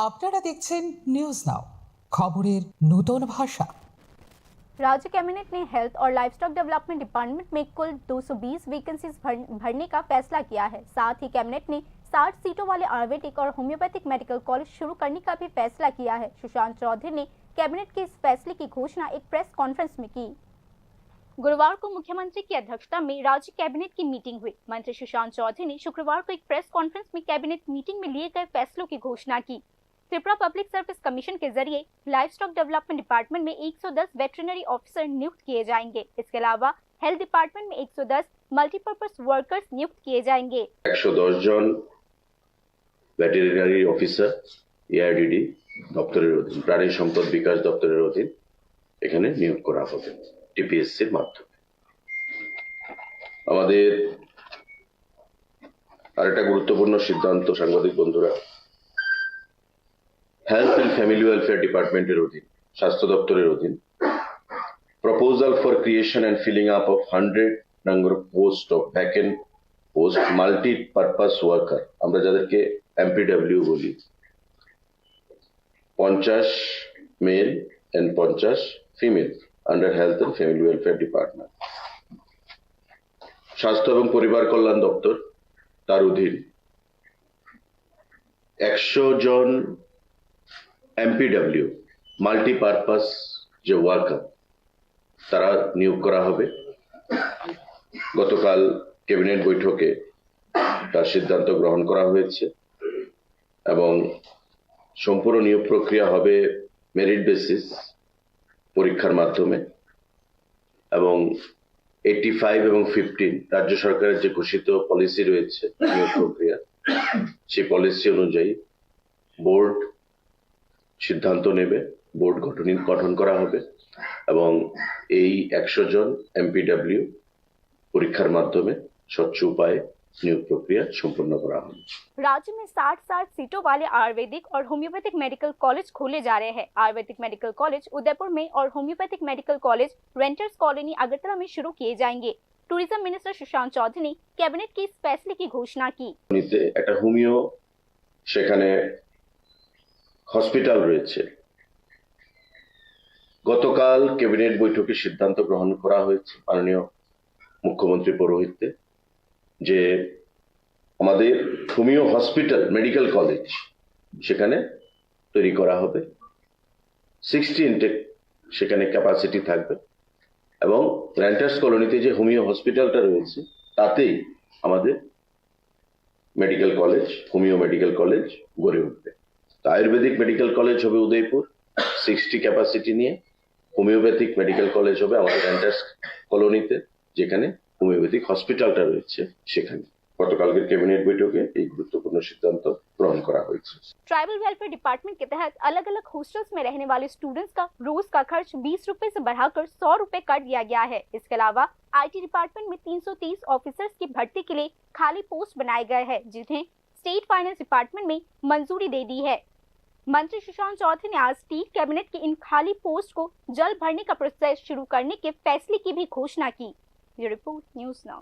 আপনারা দেখছেন news now, খবরের নতুন ভাষা। राज्य कैबिनेट ने हेल्थ और लाइवस्टॉक डेवलपमेंट डिपार्टमेंट में कुल 220 वैकेंसीज भरने का फैसला किया है। साथ ही कैबिनेट ने 60 सीटों वाले आयुर्वेदिक और होम्योपैथिक मेडिकल कॉलेज शुरू करने का भी फैसला किया है। सुशांत चौधरी ने कैबिनेट के इस फैसले की घोषणा एक प्रेस कॉन्फ्रेंस में की। गुरुवार को मुख्यमंत्री की अध्यक्षता में राज्य कैबिनेट की मीटिंग हुई। मंत्री सुशांत चौधरी ने शुक्रवार को एक प्रेस कॉन्फ्रेंस में कैबिनेट मीटिंग में लिए गए फैसलों की घोषणा की। त्रिपुरा पब्लिक सर्विस कमीशन के जरिए लाइव स्टॉक डेवलपमेंट डिपार्टमेंट में 110 वेटरनरी ऑफिसर नियुक्त किए जाएंगे। इसके अलावा हेल्थ डिपार्टमेंट में 110 मल्टीपर्पज वर्कर्स नियुक्त किए जाएंगे। 110 জন ভেটেরিনারি অফিসার এআরডিডি দপ্তরের অধীন, প্রাণী সম্পদ বিকাশ দপ্তরের অধীন এখানে নিয়োগ করা হবে টিপিএসসির মাধ্যমে। আমাদের আরেকটা গুরুত্বপূর্ণ সিদ্ধান্ত, সাংবাদিক বন্ধুরা, হেলথ এন্ড ফ্যামিলি ওয়েলফেয়ার ডিপার্টমেন্টের অধীন, স্বাস্থ্য দপ্তরের অধীন, proposal for creation and filling up of 100 number of post of vacant post multipurpose worker, আমরা যাদেরকে এমপিডব্লিউ বলি, 50 male and 50 female under health and family welfare department. স্বাস্থ্য এবং পরিবার কল্যাণ দপ্তর তার অধীন 100 জন এমপিডব্লিউ মাল্টিপারপাস যে ওয়ার্কার তারা নিয়োগ করা হবে। গতকাল ক্যাবিনেট বৈঠকে তার সিদ্ধান্ত গ্রহণ করা হয়েছে এবং সম্পূর্ণ নিয়োগ প্রক্রিয়া হবে মেরিট বেসিস পরীক্ষার মাধ্যমে এবং 85 এবং 15 রাজ্য সরকারের যে ঘোষিত পলিসি রয়েছে নিয়োগ প্রক্রিয়া, সেই পলিসি অনুযায়ী বোর্ড সিদ্ধান্ত নেবে, বোর্ড গঠন করা হবে এবং এই 100 জন এমপিডব্লিউ পরীক্ষার মাধ্যমে স্বচ্ছ উপায়ে नियुक्त प्रक्रिया संपन्न करा है। राज्य में 60 सीटों वाले आयुर्वेदिक और होम्योपैथिक मेडिकल कॉलेज खोले जा रहे हैं। आयुर्वेदिक मेडिकल कॉलेज उदयपुर में और homeopathic medical college renters colony Agartala में शुरू किए जाएंगे। टूरिज्म मिनिस्टर सुशांत चौधरी ने कैबिनेट के इस फैसले की घोषणा की। একটা হোমিও সেখানে হসপিটাল রয়েছে। গতকাল ক্যাবিনেট বৈঠকে সিদ্ধান্ত গ্রহণ করা হয়েছে মাননীয় মুখ্যমন্ত্রী পৌরোহিত্যে যে আমাদের হোমিও হসপিটাল মেডিকেল কলেজ সেখানে তৈরি করা হবে। 60 ইনটেক সেখানে ক্যাপাসিটি থাকবে এবং রেন্টার্স কলোনিতে যে হোমিও হসপিটালটা রয়েছে তাতেই আমাদের medical college, homeo medical college গড়ে উঠবে। আয়ুর্বেদিক মেডিকেল কলেজ হবে উদয়পুর 60 ক্যাপাসিটি নিয়ে, হোমিওপ্যাথিক মেডিকেল কলেজ হবে আমাদের রেন্টার্স কলোনিতে যেখানে হোমিওপ্যাথিক হসপিটালটা রয়েছে সেখানে। গতকালকের ক্যাবিনেট বৈঠকে এই গুরুত্বপূর্ণ সিদ্ধান্ত গ্রহণ করা হয়েছে। ट्राइबल वेलफेयर डिपार्टमेंट के तहत अलग अलग हॉस्टल्स में रहने वाले स्टूडेंट्स का रोज का खर्च 20 रुपए से बढ़ाकर 100 रुपए कर दिया गया है। इसके अलावा आईटी डिपार्टमेंट में 330 ऑफिसर्स की भर्ती के लिए खाली पोस्ट बनाए गए हैं, जिन्हें स्टेट फाइनेंस डिपार्टमेंट में मंजूरी दे दी है। मंत्री सुशांत चौधरी ने आज स्टेट कैबिनेट के इन खाली पोस्ट को जल्द भरने का प्रोसेस शुरू करने के फैसले की भी घोषणा की। ये रिपोर्ट न्यूज नाउ।